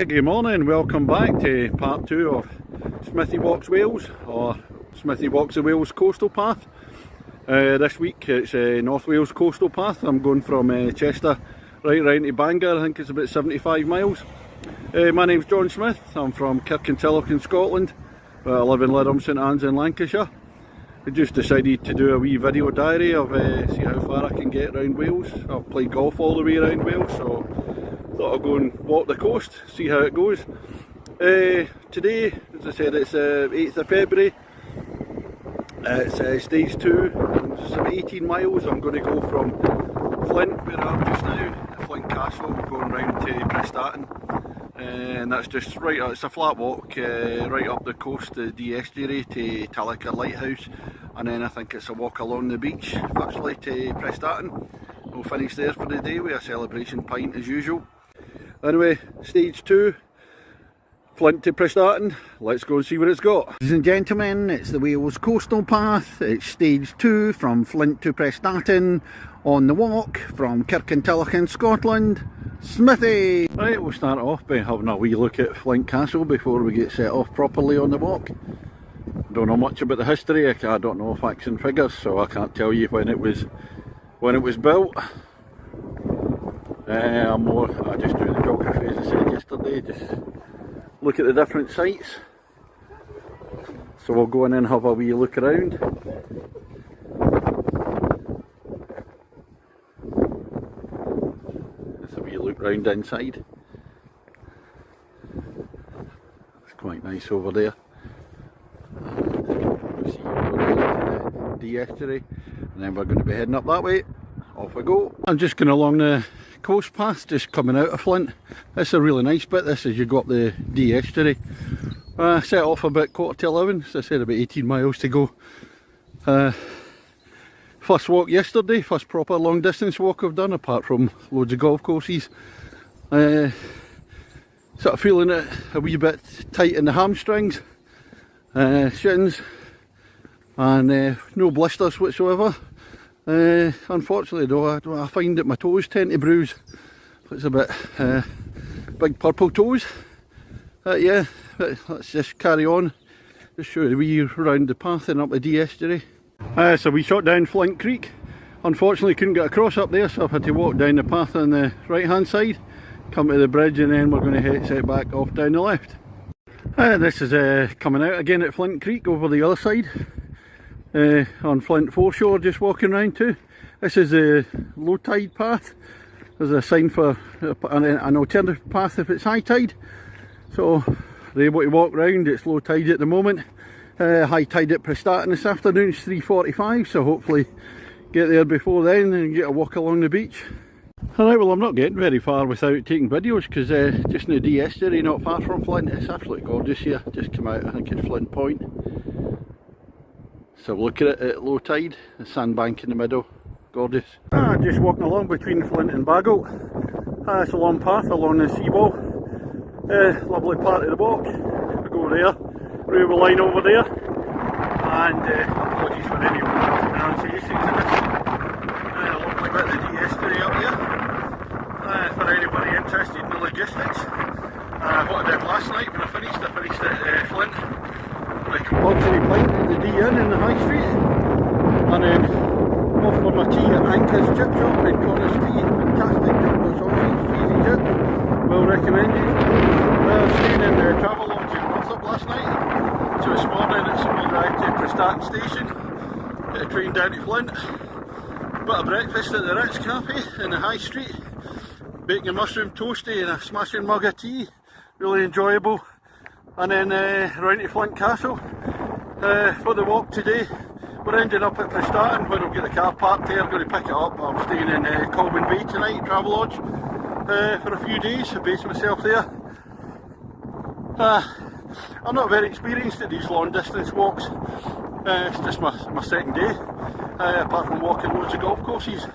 Good morning, welcome back to part 2 of Smithy Walks Wales, or Smithy Walks the Wales Coastal Path. This week it's North Wales Coastal Path. I'm going from Chester right round to Bangor. I think it's about 75 miles. My name's John Smith, I'm from Kirkintilloch in Scotland, but I live in Lytham St Anne's in Lancashire. I just decided to do a wee video diary of see how far I can get around Wales. I've played golf all the way around Wales, so thought I'd go and walk the coast, see how it goes. Today, as I said, it's 8th of February. It's stage 2, it's 18 miles. I'm going to go from Flint, where I am just now, Flint Castle, going round to Prestatyn. And that's just right, it's a flat walk right up the coast, the estuary to Tallika Lighthouse, and then I think it's a walk along the beach virtually to Prestatyn. We'll finish there for the day with a celebration pint as usual. Anyway, stage 2, Flint to Prestatyn. Let's go and see what it's got. Ladies and gentlemen, it's the Wales Coastal Path. It's stage 2 from Flint to Prestatyn on the walk from Kirkintilloch in Scotland. Smithy! Right, we'll start off by having a wee look at Flint Castle before we get set off properly on the walk. Don't know much about the history, I don't know facts and figures, so I can't tell you when it was built. I just do the geography as I said yesterday, just look at the different sites. So we'll go in and have a wee look around. Look round inside. It's quite nice over there. We'll see the estuary, and then we're going to be heading up that way. Off we go. I'm just going along the coast path, just coming out of Flint. This is a really nice bit, this, as you go up the estuary. Set off about 11:15, as I said, about 18 miles to go. First walk yesterday, first proper long distance walk I've done, apart from loads of golf courses. Sort of feeling it a wee bit tight in the hamstrings, shins, and no blisters whatsoever. Unfortunately though, I find that my toes tend to bruise. It's a bit big purple toes. Yeah, but let's just carry on. Just show you the wee round the path and up the estuary. So we shot down Flint Creek. Unfortunately couldn't get across up there, so I've had to walk down the path on the right hand side, come to the bridge, and then we're going to set back off down the left. This is coming out again at Flint Creek over the other side, on Flint foreshore, just walking round too. This is a low tide path. There's a sign for an alternative path if it's high tide, so they're able to walk round. It's low tide at the moment. High tide at Prestatyn this afternoon, it's 3:45, so hopefully get there before then and get a walk along the beach. Alright, well, I'm not getting very far without taking videos, because just in the estuary not far from Flint, it's absolutely gorgeous here. Just come out, I think it's Flint Point. So look at it at low tide, the sandbank in the middle, gorgeous. Just walking along between Flint and Bagholt. It's a long path along the seawall. Lovely part of the walk. We go there. Railway line over there, and apologies for any pronunciations of this. A lovely bit of the estuary up here. For anybody interested in the logistics, what I did last night when I finished at Flint. Like a luxury pint at the D Inn in the High Street, and then off for my tea at Anka's Chip Shop in Cornish Tea. Fantastic jumbo sausage, cheesy chips, well recommended. Staying in the travel lodge in Northup last night. So this morning it's a wee drive to Prestatyn station, get a train down to Flint, bit of breakfast at the Ritz Cafe in the High Street, bacon and mushroom toasty and a smashing mug of tea, really enjoyable, and then round to Flint Castle. For the walk today, we're ending up at Prestatyn, where we'll get the car parked there. I'm going to pick it up. I'm staying in Colwyn Bay tonight, Travel Lodge, for a few days. I base myself there. I'm not very experienced at these long distance walks. It's just my second day, apart from walking loads of golf courses.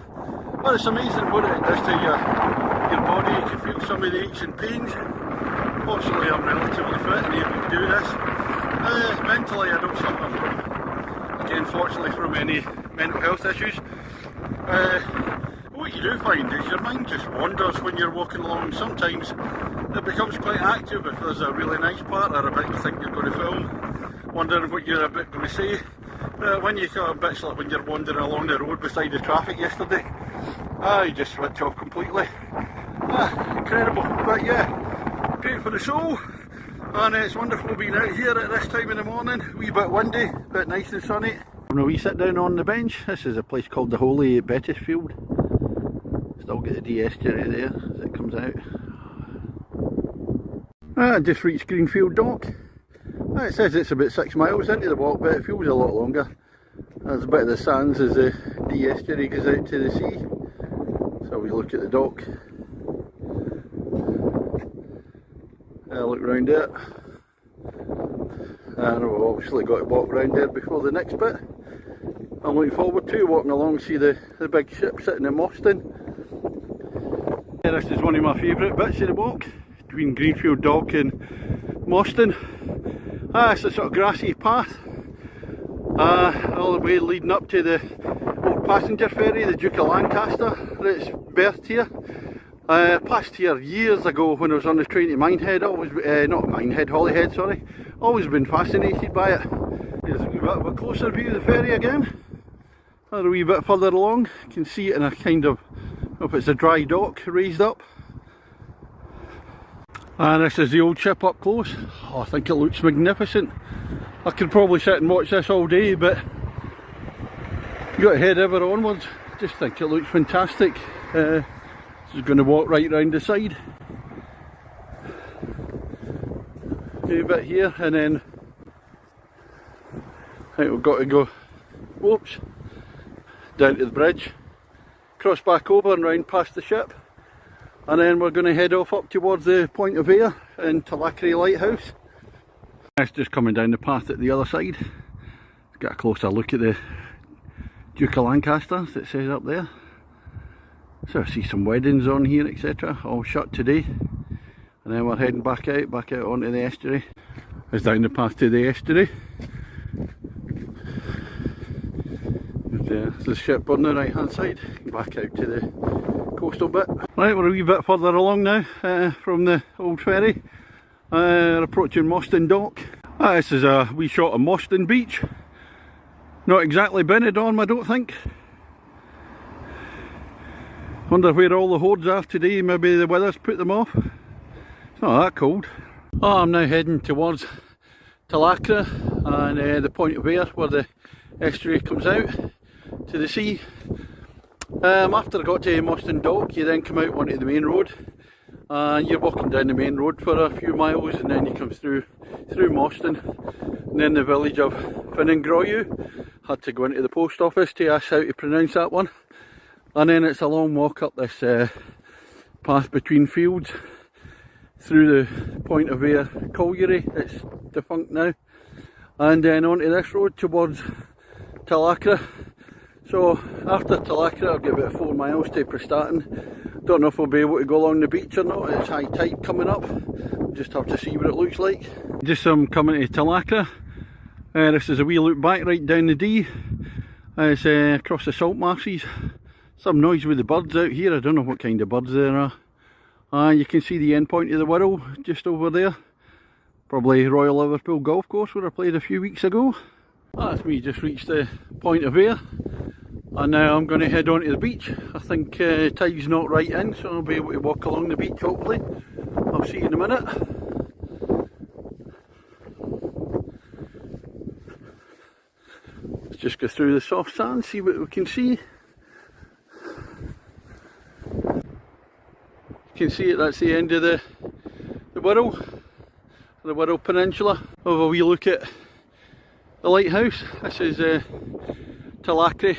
But it's amazing what it does to your body. You can feel some of the aches and pains. Fortunately I'm relatively fit and able to do this. Mentally I don't suffer from, again fortunately, from any mental health issues. What you do find is your mind just wanders when you're walking along. Sometimes It becomes quite active if there's a really nice part or a bit you think you're going to film, wondering what you're a bit going to say. When you got bits like when you're wandering along the road beside the traffic yesterday, you just switch off completely. Incredible, but yeah, great for the soul. And it's wonderful being out here at this time in the morning, a wee bit windy, a bit nice and sunny. When we sit down on the bench, this is a place called the Holy Betisfield. Still get the de-estuary there as it comes out. I just reached Greenfield Dock. It says it's about 6 miles into the walk, but it feels a lot longer. There's a bit of the sands as the de-estuary goes out to the sea. So we look at the dock. Look round it. And we've obviously got to walk round there before the next bit. I'm looking forward to walking along, see the big ship sitting in Moston. This is one of my favourite bits of the walk, between Greenfield Dock and Moston. It's a sort of grassy path, all the way leading up to the old passenger ferry, the Duke of Lancaster, that's berthed here. Passed here years ago when I was on the train to Minehead, not Minehead, Holyhead, sorry. Always been fascinated by it. Here's a wee bit of a closer view of the ferry again. A wee bit further along, you can see it in a kind of, if it's a dry dock, raised up. And this is the old ship up close. I think it looks magnificent. I could probably sit and watch this all day, but you got to head ever onwards. I just think it looks fantastic. Just going to walk right round the side. A bit here, and then right, we've got to go, whoops, down to the bridge, cross back over and round past the ship, and then we're going to head off up towards the Point of Ayr and Tulacre Lighthouse. It's just coming down the path at the other side. Let's get a closer look at the Duke of Lancaster that says up there. So I see some weddings on here, etc. All shut today. And then we're heading back out onto the estuary. It's down the path to the estuary. There's the ship on the right hand side, back out to the coastal bit. Right, we're a wee bit further along now from the old ferry. Approaching Moston Dock. This is a wee shot of Moston Beach. Not exactly Benidorm, I don't think. Wonder where all the hordes are today, maybe the weather's put them off. It's not that cold. I'm now heading towards Tulacre and the Point of Ayr where the estuary comes out to the sea. After I got to Moston Dock, you then come out onto the main road and you're walking down the main road for a few miles, and then you come through Moston and then the village of Finningroyu. Had to go into the post office to ask how to pronounce that one. And then it's a long walk up this path between fields through the Point of Ayr colliery, it's defunct now, and then onto this road towards Tulacre. So after Tulacre I'll get about 4 miles to Prestatyn. Don't know if we'll be able to go along the beach or not, it's high tide coming up. We'll just have to see what it looks like. Just coming to Tulacre. This is a wee look back right down the Dee. It's across the salt marshes. Some noise with the birds out here, I don't know what kind of birds there are. You can see the end point of the Wirral just over there. Probably Royal Liverpool Golf Course where I played a few weeks ago. That's me just reached the Point of Ayr. And now I'm going to head on to the beach. I think tide's not right in, so I'll be able to walk along the beach hopefully. I'll see you in a minute. Let's just go through the soft sand, see what we can see. You can see it, that's the end of the Wirral Peninsula. Have a wee look at the lighthouse. This is Tulacre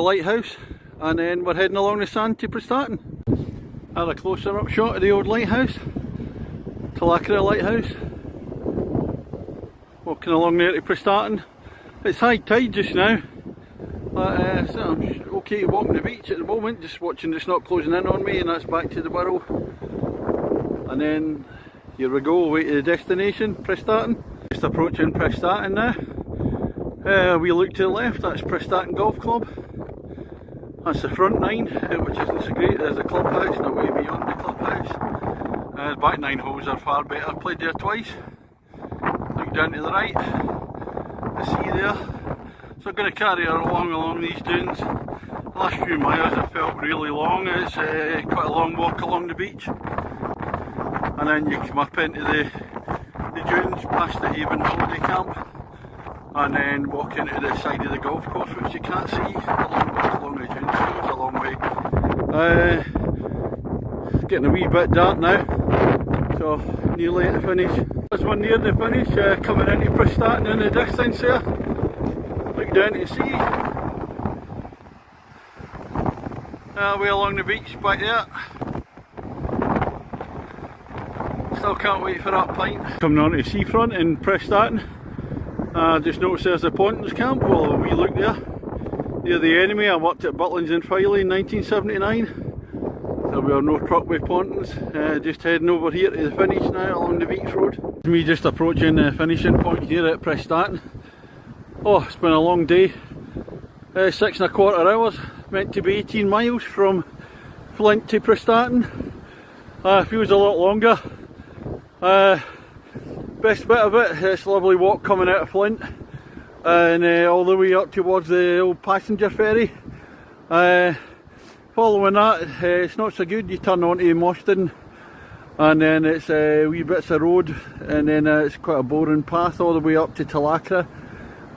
Lighthouse, and then we're heading along the sand to Prestatyn. Had a closer up shot of the old lighthouse, Tulacre Lighthouse. Walking along there to Prestatyn. It's high tide just now, but so I'm okay to walk on the beach at the moment, just watching it's not closing in on me, and that's back to the Wirral. And then here we go, away to the destination, Prestatyn. Just approaching Prestatyn now. We look to the left, that's Prestatyn Golf Club. That's the front nine, which isn't so great. There's the clubhouse, and away beyond the clubhouse. The back nine holes are far better. I've played there twice. Look down to the right, the sea there. So I'm going to carry her along these dunes. The last few miles have felt really long. It's quite a long walk along the beach. And then you come up into the dunes past the Haven holiday camp. And then walk into the side of the golf course, which you can't see. A long walk along the dunes, so it's a long way. Getting a wee bit dark now, so nearly at the finish. There's one near the finish, coming into Prestatyn in the distance there. Look down to sea. Way along the beach back there. Still can't wait for that pint. Coming on to the seafront in Prestatyn. Just noticed there's the Pontons camp. Well, a wee look there. They're the enemy. I worked at Butlins in Filey in 1979. So we are no truck with Pontons. Just heading over here to the finish now along the beach road. It's me just approaching the finishing point here at Prestatyn. Oh, it's been a long day. 6¼ hours. Meant to be 18 miles from Flint to Prestatyn. Feels a lot longer. Best bit of it, it's a lovely walk coming out of Flint and all the way up towards the old passenger ferry. Following that, it's not so good. You turn onto Mostyn and then it's wee bits of road, and then it's quite a boring path all the way up to Talacra,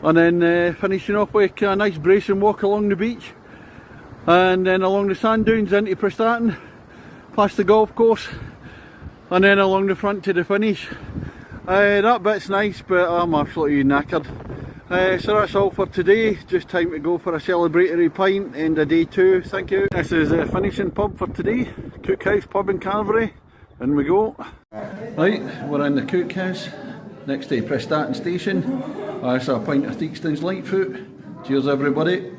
and then finishing off with a nice bracing walk along the beach, and then along the sand dunes into Prestatyn, past the golf course, and then along the front to the finish. That bit's nice, but I'm absolutely knackered. So that's all for today. Just time to go for a celebratory pint, end of day 2. Thank you. This is the finishing pub for today, Cookhouse Pub in Carvery. In we go. Right, we're in the Cookhouse next to Prestatyn Station. It's a pint of Theakston's Lightfoot. Cheers everybody.